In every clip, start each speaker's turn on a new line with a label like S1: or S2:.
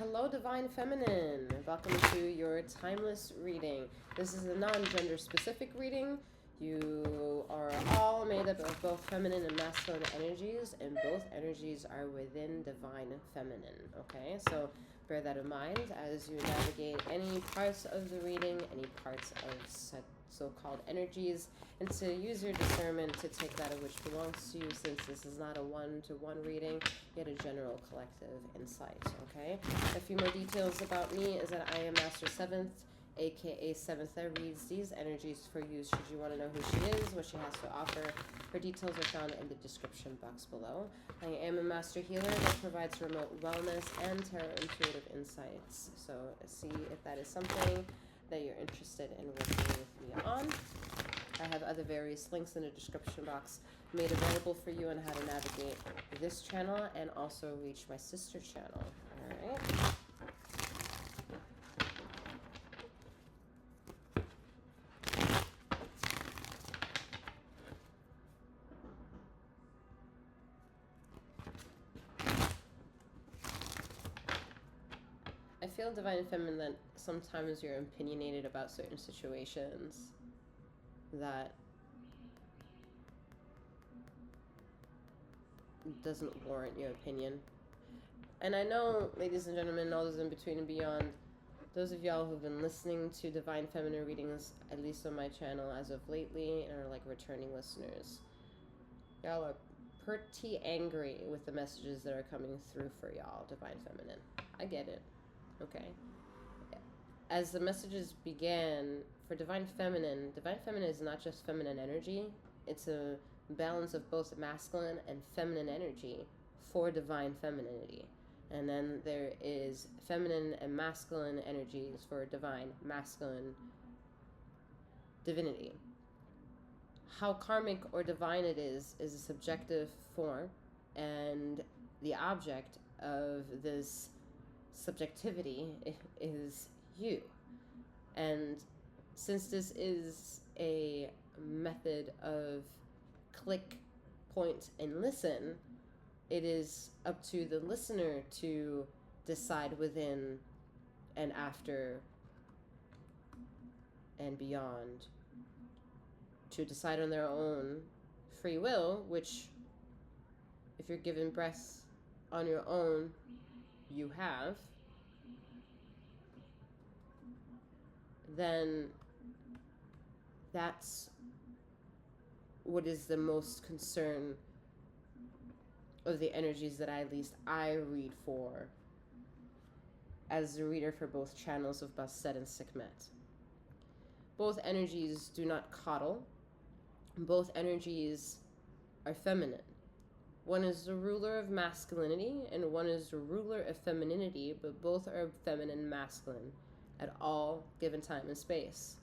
S1: Hello, Divine Feminine. Welcome to your timeless reading. This is a non-gender specific reading. You are all made up of both feminine and masculine energies, and both energies are within Divine Feminine. Okay, so bear that in mind as you navigate any parts of the reading, any parts of so-called energies, and to use your discernment to take that of which belongs to you, since this is not a one-to-one reading, yet a general collective insight. Okay, a few more details about me is that I am Master Seventh, aka Seventh, that reads these energies for you should you want to know who she is, what she has to offer. Her details are found in the description box below. I am a master healer that provides remote wellness and tarot intuitive insights. So see if that is something that you're interested in working with me on. I have other various links in the description box made available for you on how to navigate this channel and also reach my sister channel. All right. I feel, Divine Feminine, that sometimes you're opinionated about certain situations that doesn't warrant your opinion. And I know, ladies and gentlemen, all those in between and beyond, those of y'all who've been listening to Divine Feminine readings, at least on my channel as of lately, and are like returning listeners, y'all are pretty angry with the messages that are coming through for y'all, Divine Feminine. I get it. Okay. As the messages began, for Divine Feminine is not just feminine energy. It's a balance of both masculine and feminine energy for divine femininity. And then there is feminine and masculine energies for divine masculine divinity. How karmic or divine it is a subjective form, and the object of this subjectivity is you. And since this is a method of click, point, and listen, it is up to the listener to decide within and after and beyond, to decide on their own free will, which, if you're given breath on your own, you have, then that's what is the most concern of the energies that at least I read for as the reader for both channels of Bastet and Sekhmet. Both energies do not coddle. Both energies are feminine. One is the ruler of masculinity and one is the ruler of femininity, but both are feminine and masculine at all given time and space.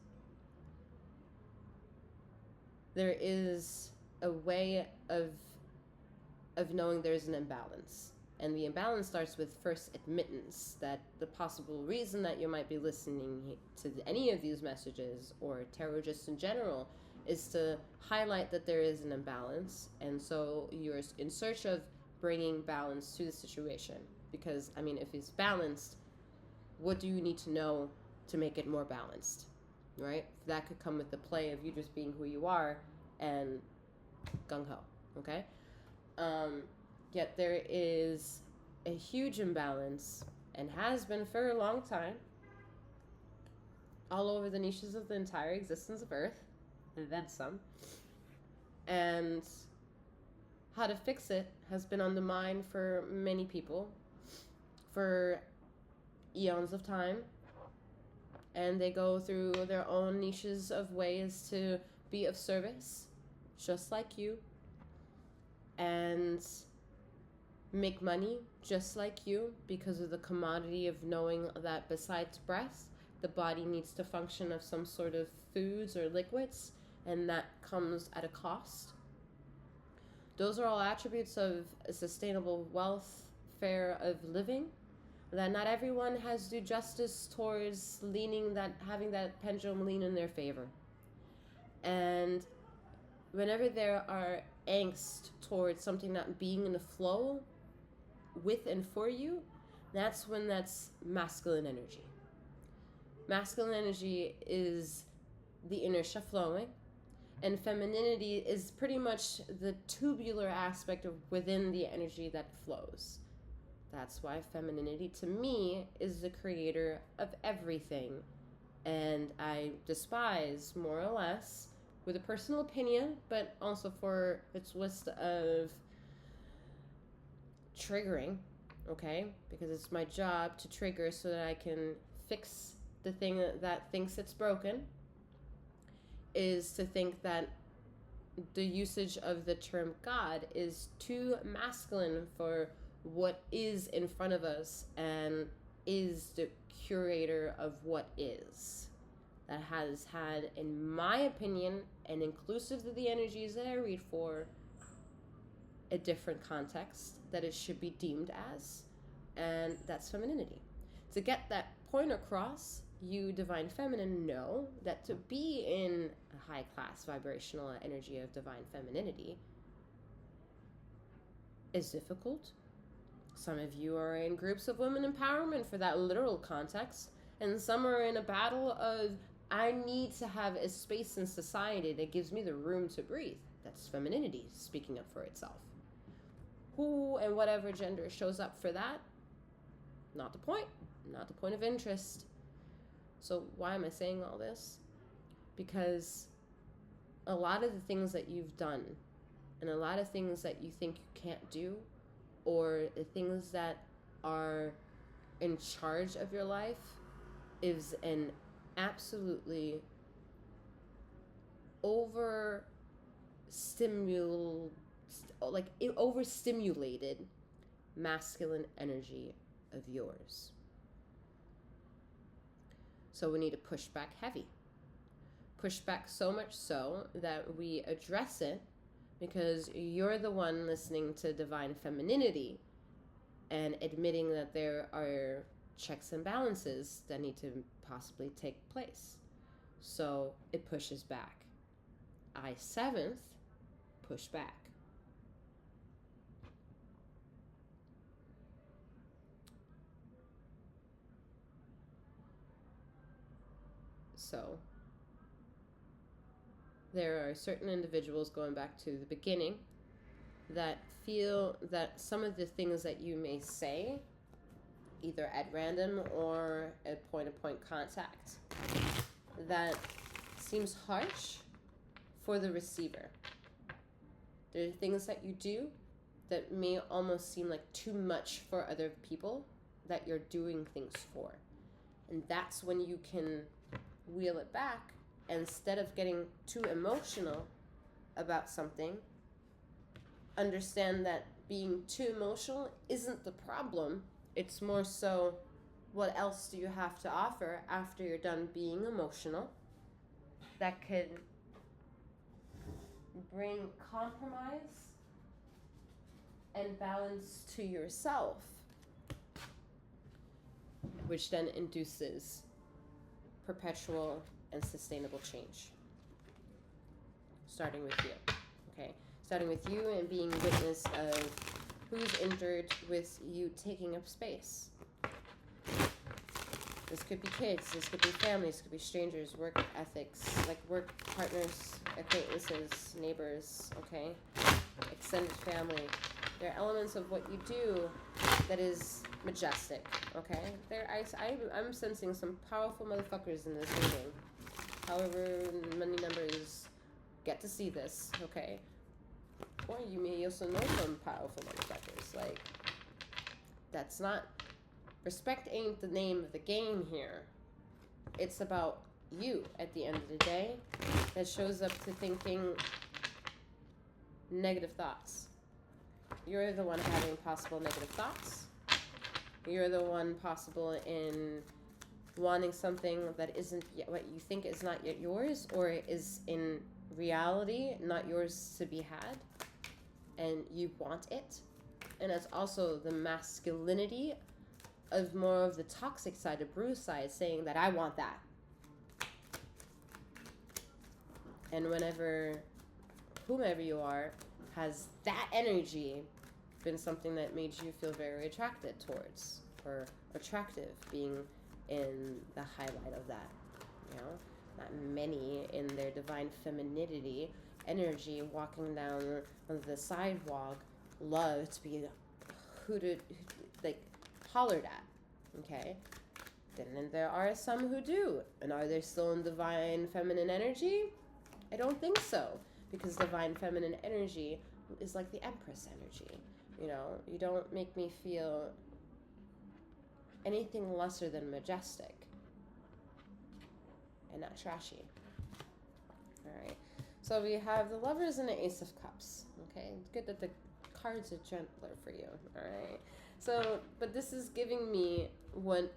S1: There is a way of knowing there's an imbalance. And the imbalance starts with first admittance that the possible reason that you might be listening to any of these messages, or tarot just in general, is to highlight that there is an imbalance. And so you're in search of bringing balance to the situation. Because, I mean, if it's balanced, what do you need to know to make it more balanced, right? That could come with the play of you just being who you are and gung-ho, okay? Yet there is a huge imbalance, and has been for a long time, all over the niches of the entire existence of Earth, and then some. And how to fix it has been on the mind for many people for eons of time. And they go through their own niches of ways to be of service, just like you, and make money just like you, because of the commodity of knowing that besides breath, the body needs to function of some sort of foods or liquids, and that comes at a cost. Those are all attributes of a sustainable welfare of living that not everyone has due justice towards having that pendulum lean in their favor. And whenever there are angst towards something not being in the flow with and for you, That's when that's masculine energy. Masculine energy is the inertia flowing, and femininity is pretty much the tubular aspect of within the energy that flows. That's why femininity to me is the creator of everything. And I despise, more or less, with a personal opinion, but also for its list of triggering, okay? Because it's my job to trigger so that I can fix the thing that thinks it's broken, is to think that the usage of the term God is too masculine for what is in front of us and is the curator of what is. That has had, in my opinion, and inclusive of the energies that I read for, a different context that it should be deemed as, and that's femininity. To get that point across, you divine feminine know that to be in a high class vibrational energy of divine femininity is difficult. Some of you are in groups of women empowerment for that literal context, and some are in a battle of, I need to have a space in society that gives me the room to breathe. That's femininity speaking up for itself. Who and whatever gender shows up for that, not the point of interest. So why am I saying all this? Because a lot of the things that you've done and a lot of things that you think you can't do, or the things that are in charge of your life, is an absolutely overstimulated masculine energy of yours. So we need to push back heavy. Push back so much so that we address it, because you're the one listening to divine femininity and admitting that there are checks and balances that need to possibly take place. So it pushes back. I, 7th, push back. So there are certain individuals, going back to the beginning, that feel that some of the things that you may say, either at random or at point-to-point contact, that seems harsh for the receiver. There are things that you do that may almost seem like too much for other people that you're doing things for. And that's when you can wheel it back. Instead of getting too emotional about something, understand that being too emotional isn't the problem. It's more so, what else do you have to offer after you're done being emotional that could bring compromise and balance to yourself, which then induces perpetual and sustainable change. Starting with you, okay? Starting with you and being witness of who's injured with you taking up space. This could be kids, this could be families, this could be strangers, work ethics, like work partners, acquaintances, neighbors, okay? Extended family. There are elements of what you do that is majestic, okay? I'm sensing some powerful motherfuckers in this meeting. However many numbers get to see this, okay? Or you may also know some powerful motherfuckers. Like, that's not... Respect ain't the name of the game here. It's about you, at the end of the day, that shows up to thinking negative thoughts. You're the one having possible negative thoughts. You're the one possible in wanting something that isn't yet what you think is not yet yours, or is in reality not yours to be had, and you want it. And that's also the masculinity of more of the toxic side, the bruise side, saying that I want that. And whenever whomever you are has that energy, been something that made you feel very attracted towards, or attractive being in the highlight of that. You know, not many in their divine femininity energy walking down the sidewalk love to be hooted, like hollered at. Okay, then there are some who do, and are they still in divine feminine energy? I don't think so, because divine feminine energy is like the Empress energy. You know, you don't make me feel anything lesser than majestic and not trashy. All right. So we have the Lovers and the Ace of Cups. Okay. It's good that the cards are gentler for you. All right. So, but this is giving me what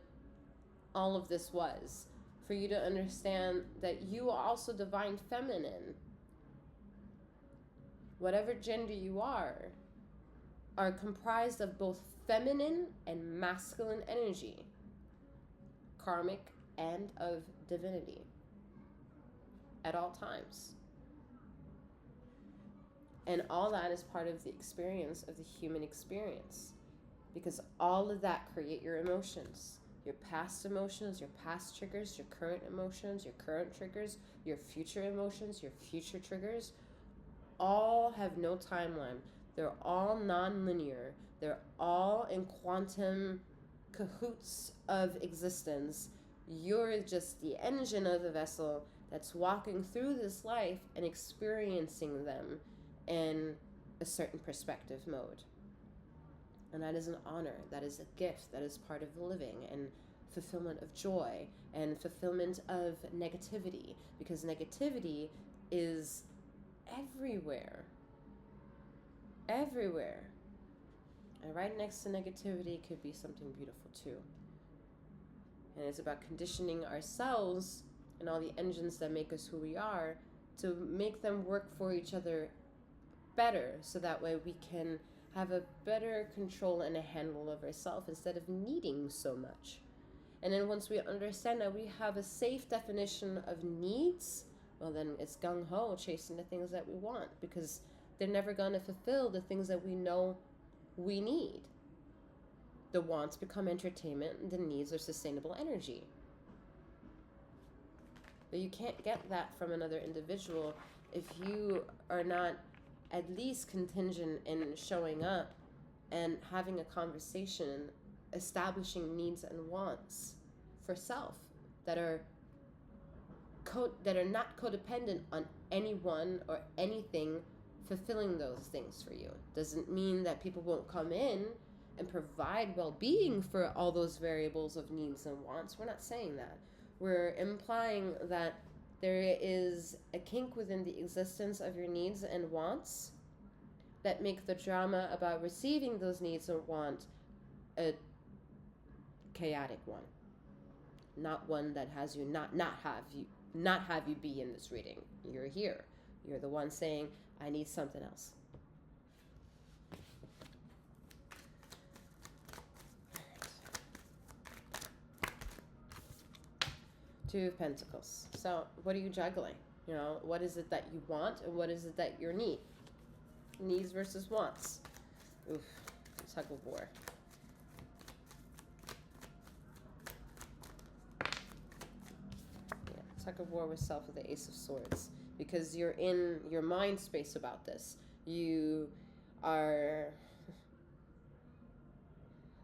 S1: all of this was, for you to understand that you are also divine feminine. Whatever gender you are comprised of both feminine and masculine energy, karmic and of divinity, at all times. And all that is part of the experience of the human experience, because all of that create your emotions. Your past emotions, your past triggers, your current emotions, your current triggers, your future emotions, your future triggers, all have no timeline. They're all non-linear. They're all in quantum cahoots of existence. You're just the engine of the vessel that's walking through this life and experiencing them in a certain perspective mode. And that is an honor. That is a gift. That is part of living and fulfillment of joy and fulfillment of negativity, because negativity is everywhere. Everywhere. And right next to negativity could be something beautiful too. And it's about conditioning ourselves and all the engines that make us who we are to make them work for each other better, so that way we can have a better control and a handle of ourselves instead of needing so much. And then once we understand that we have a safe definition of needs, well, then it's gung-ho chasing the things that we want, because they're never going to fulfill the things that we know we need. The wants become entertainment, and the needs are sustainable energy. But you can't get that from another individual if you are not at least contingent in showing up and having a conversation, establishing needs and wants for self that are not codependent on anyone or anything fulfilling those things for you. Doesn't mean that people won't come in and provide well-being for all those variables of needs and wants. We're not saying that. We're implying that there is a kink within the existence of your needs and wants that make the drama about receiving those needs and wants a chaotic one, not one that has you not have you be in this reading. You're here. You're the one saying, I need something else. Two of Pentacles. So what are you juggling? You know, what is it that you want and what is it that you need? Needs versus wants. Oof, tug of war. Yeah, tug of war with self with the Ace of Swords. Because you're in your mind space about this. You are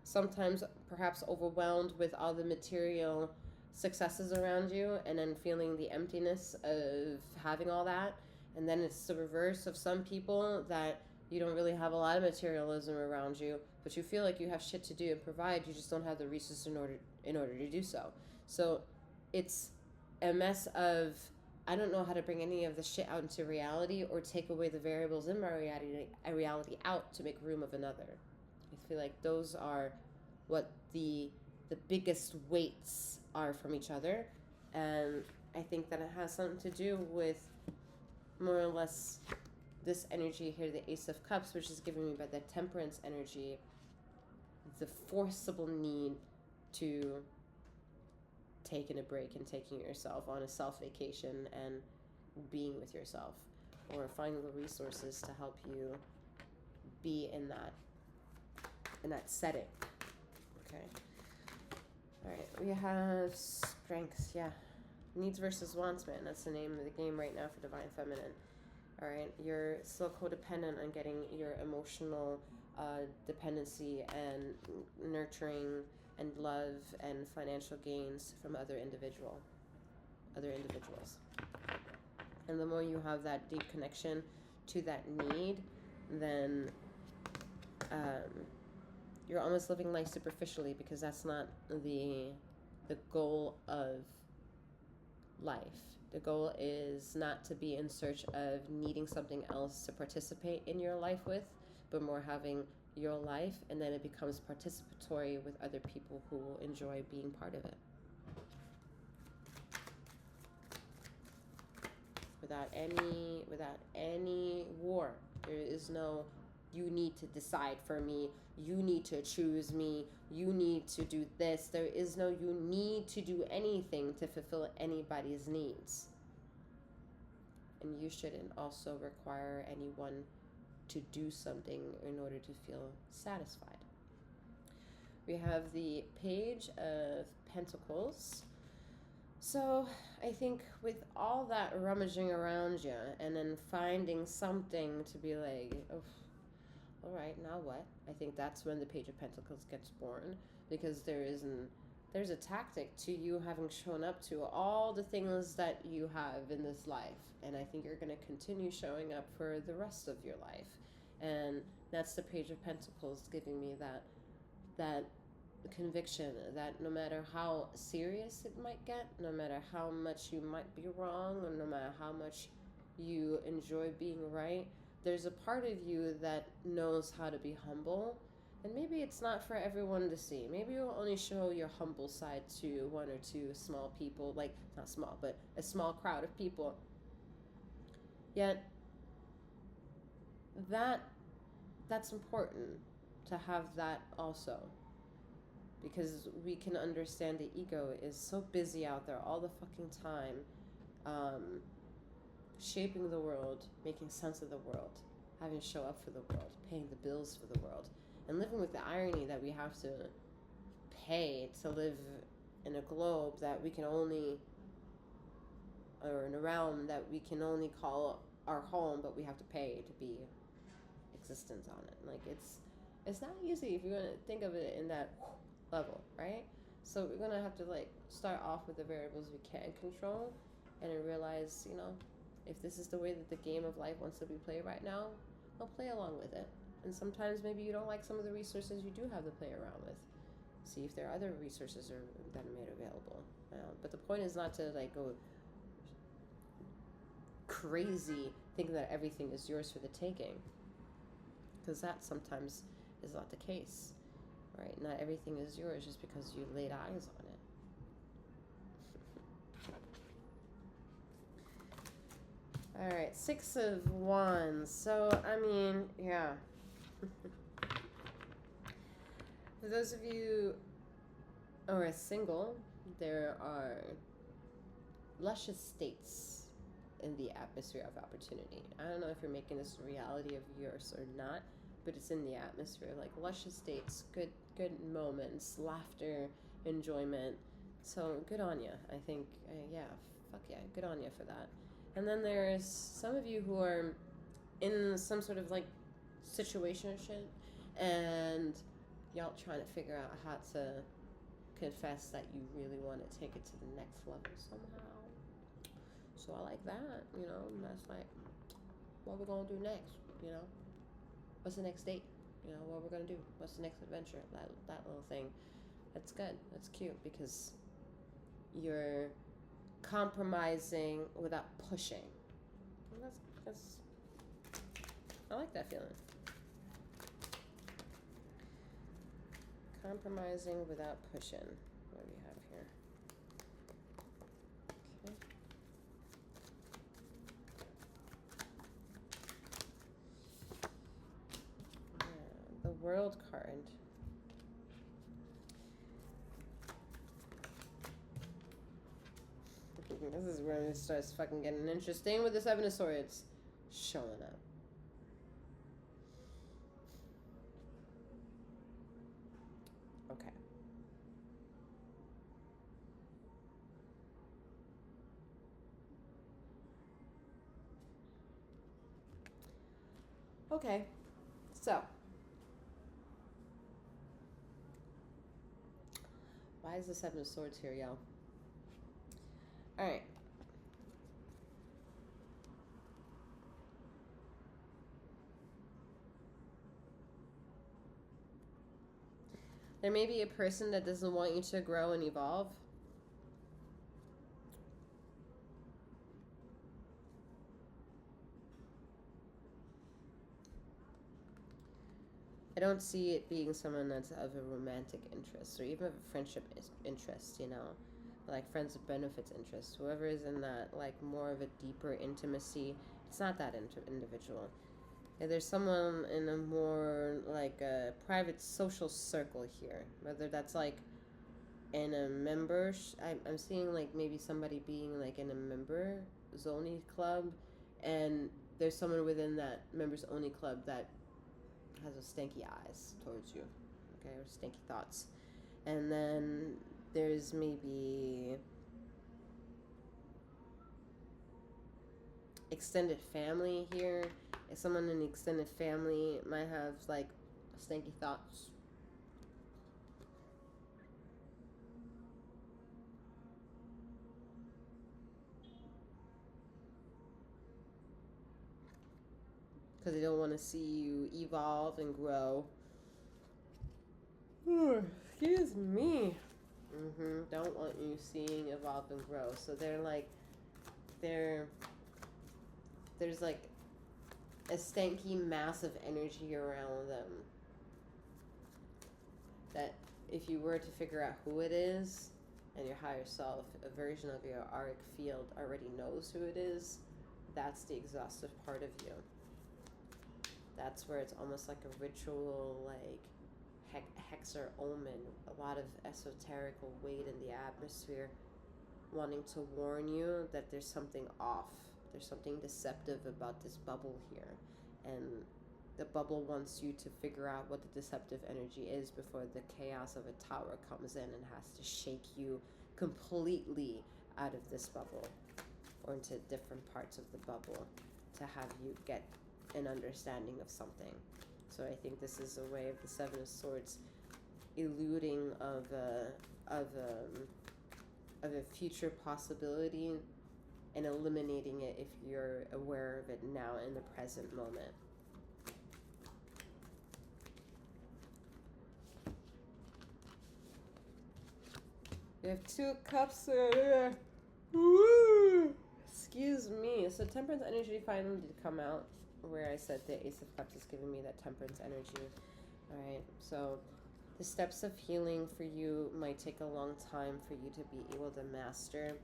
S1: sometimes perhaps overwhelmed with all the material successes around you, and then feeling the emptiness of having all that. And then it's the reverse of some people, that you don't really have a lot of materialism around you, but you feel like you have shit to do and provide. You just don't have the resources in order to do so. So it's a mess of, I don't know how to bring any of the shit out into reality or take away the variables in my reality out to make room of another. I feel like those are what the biggest weights are from each other. And I think that it has something to do with more or less this energy here, the Ace of Cups, which is given me by the Temperance energy, the forcible need to taking a break and taking yourself on a self-vacation and being with yourself, or finding the resources to help you be in that setting. Okay, We have strength, yeah. Needs versus wants, man. That's the name of the game right now for Divine Feminine. All right, you're still codependent on getting your emotional dependency and nurturing and love and financial gains from other individuals. And the more you have that deep connection to that need, then you're almost living life superficially, because that's not the goal of life. The goal is not to be in search of needing something else to participate in your life with, but more having your life, and then it becomes participatory with other people who will enjoy being part of it. Without any war. There is no, you need to decide for me, you need to choose me, you need to do this. There is no you need to do anything to fulfill anybody's needs. And you shouldn't also require anyone to do something in order to feel satisfied. We have the Page of Pentacles. So I think with all that rummaging around you and then finding something to be like, oh, all right, now what? I think that's when the Page of Pentacles gets born, because there's a tactic to you having shown up to all the things that you have in this life, and I think you're going to continue showing up for the rest of your life. And that's the Page of Pentacles giving me that conviction that no matter how serious it might get, no matter how much you might be wrong, or no matter how much you enjoy being right, there's a part of you that knows how to be humble. And maybe it's not for everyone to see. Maybe you'll only show your humble side to one or two small people, like, not small, but a small crowd of people. Yet, that's important to have that also. Because we can understand the ego is so busy out there all the fucking time, shaping the world, making sense of the world, having to show up for the world, paying the bills for the world, and living with the irony that we have to pay to live in a globe that we can only, or in a realm that we can only call our home, but we have to pay to be existence on it. Like, it's not easy if you're going to think of it in that level, right? So we're gonna have to like start off with the variables we can control, and then realize, if this is the way that the game of life wants to be played right now, I'll play along with it. And sometimes maybe you don't like some of the resources you do have to play around with. See if there are other resources that are made available. But the point is not to like go crazy thinking that everything is yours for the taking, because that sometimes is not the case. Right, not everything is yours just because you laid eyes on it. All right, 6 of Wands. So, I mean, yeah. For those of you who are single, there are luscious states in the atmosphere of opportunity. I don't know if you're making this a reality of yours or not, but it's in the atmosphere, like luscious states, good moments, laughter, enjoyment. So good on you. I think, yeah, fuck yeah, good on you for that. And then there's some of you who are in some sort of like situationship, and y'all trying to figure out how to confess that you really want to take it to the next level somehow. So I like that, that's like, what we're gonna do next, What's the next date? What we're going to do? What's the next adventure? That little thing. That's good. That's cute, because you're compromising without pushing. And that's I like that feeling. Compromising without pushing. What do we have here? Okay. The World card. This is where it starts fucking getting interesting with the 7 of Swords showing up. Okay. Okay, so why is the Seven of Swords here, y'all? All right. There may be a person that doesn't want you to grow and evolve. I don't see it being someone that's of a romantic interest or even of a friendship interest, you know, like friends with benefits interest. Whoever is in that, like, more of a deeper intimacy, it's not that individual. Yeah, there's someone in a more, like, a private social circle here, whether that's, like, in a member. I'm seeing, like, maybe somebody being, like, in a member only club, and there's someone within that members only club that has a stanky eyes towards you, okay, or stanky thoughts. And then there's maybe extended family here. If someone in the extended family might have, like, stanky thoughts. Because they don't want to see you evolve and grow. Excuse me. Don't want you seeing evolve and grow. So they're like, there's like a stanky mass of energy around them that if you were to figure out who it is, and your higher self, a version of your auric field already knows who it is, that's the exhaustive part of you. That's where it's almost like a ritual, like hex or omen, a lot of esoterical weight in the atmosphere, wanting to warn you that there's something off. There's something deceptive about this bubble here. And the bubble wants you to figure out what the deceptive energy is before the chaos of a tower comes in and has to shake you completely out of this bubble or into different parts of the bubble to have you get an understanding of something. So I think this is a way of the Seven of Swords eluding of a future possibility and eliminating it if you're aware of it now in the present moment. We have Two Cups. Excuse me. So Temperance energy finally did come out, where I said the Ace of Cups is giving me that Temperance energy. Alright, so the steps of healing for you might take a long time for you to be able to master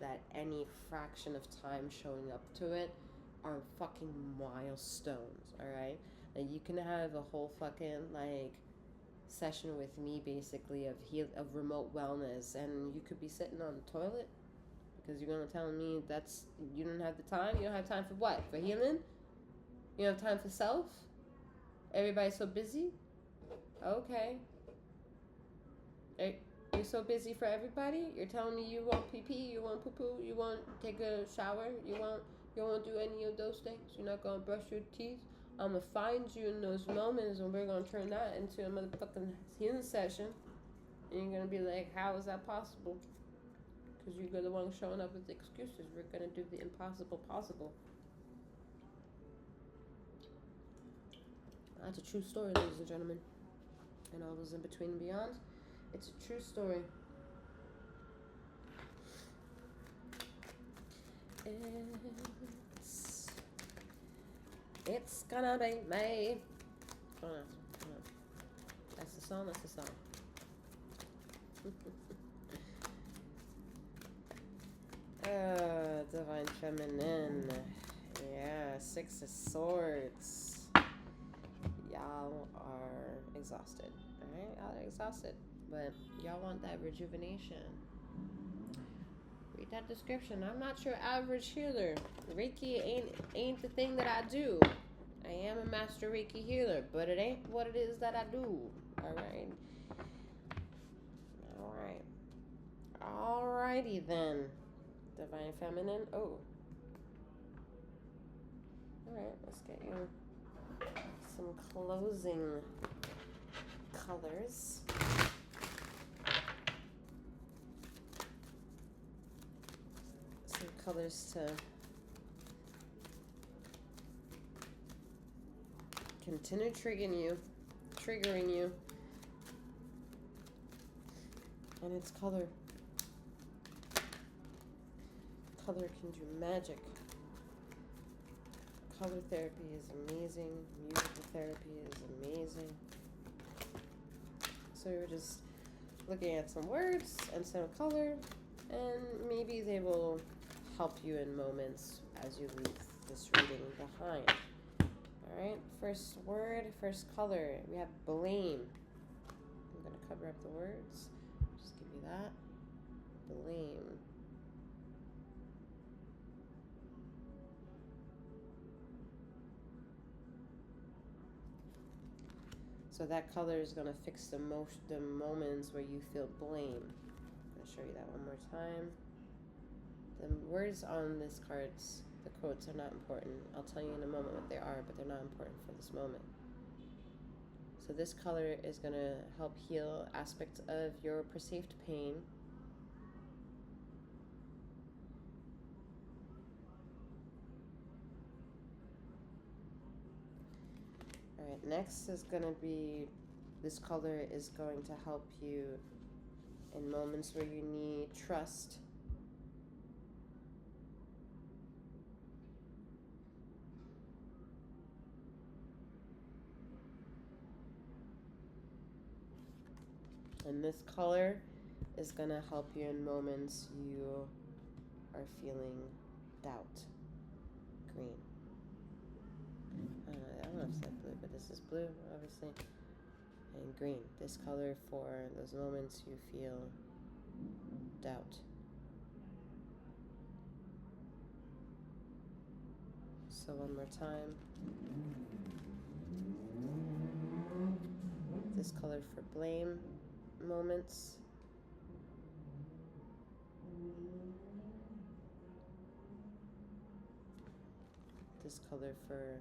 S1: that. Any fraction of time showing up to it are fucking milestones, alright? Like, you can have a whole fucking, like, session with me, basically, of remote wellness, and you could be sitting on the toilet because you're gonna tell me that's, you don't have the time. You don't have time for what? For healing? You don't have time for self? Everybody's so busy? Okay. You're so busy for everybody? You're telling me you won't pee pee, you won't poo poo, you won't take a shower, you won't do any of those things? You're not gonna brush your teeth? I'm gonna find you in those moments and we're gonna turn that into a motherfucking healing session. And you're gonna be like, how is that possible? Because you're the one showing up with excuses. We're gonna do the impossible possible. That's a true story, ladies and gentlemen. And all those in between and beyond. It's a true story. It's gonna be me. Oh, no. That's the song. That's the song. Divine Feminine. Yeah, Six of Swords. Y'all are exhausted. Alright? Y'all are exhausted. But y'all want that rejuvenation. Read that description. I'm not your average healer. Reiki ain't the thing that I do. I am a master Reiki healer, but it ain't what it is that I do. Alright? Alright. Alrighty then. Divine Feminine. Oh. Alright, let's get you some closing colors. Some colors to continue triggering you. And it's color. Color can do magic. Color therapy is amazing. Musical therapy is amazing. So you're just looking at some words and some color, and maybe they will help you in moments as you leave this reading behind. Alright, first word, first color. We have blame. I'm going to cover up the words. Just give you that. Blame. So that color is going to fix the moments where you feel blame. I'm going to show you that one more time. The words on this cards, the quotes, are not important. I'll tell you in a moment what they are, but they're not important for this moment. So this color is going to help heal aspects of your perceived pain. Alright, next is going to be, this color is going to help you in moments where you need trust. And this color is going to help you in moments you are feeling doubt. Green. I don't know if it's like blue, but this is blue, obviously. And green. This color for those moments you feel doubt. So one more time. This color for blame moments. This color for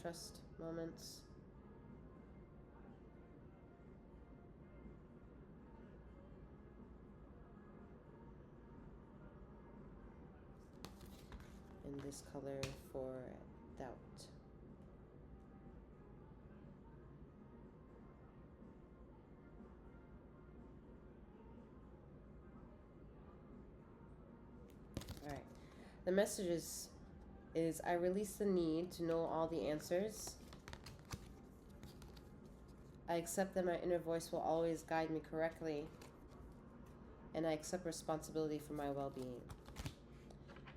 S1: trust moments. And this color for doubt. Alright. The message is I release the need to know all the answers. I accept that my inner voice will always guide me correctly. And I accept responsibility for my well-being.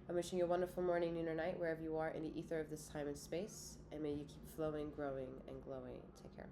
S1: I'm wishing you a wonderful morning, noon, or night, wherever you are in the ether of this time and space. And may you keep flowing, growing, and glowing. Take care.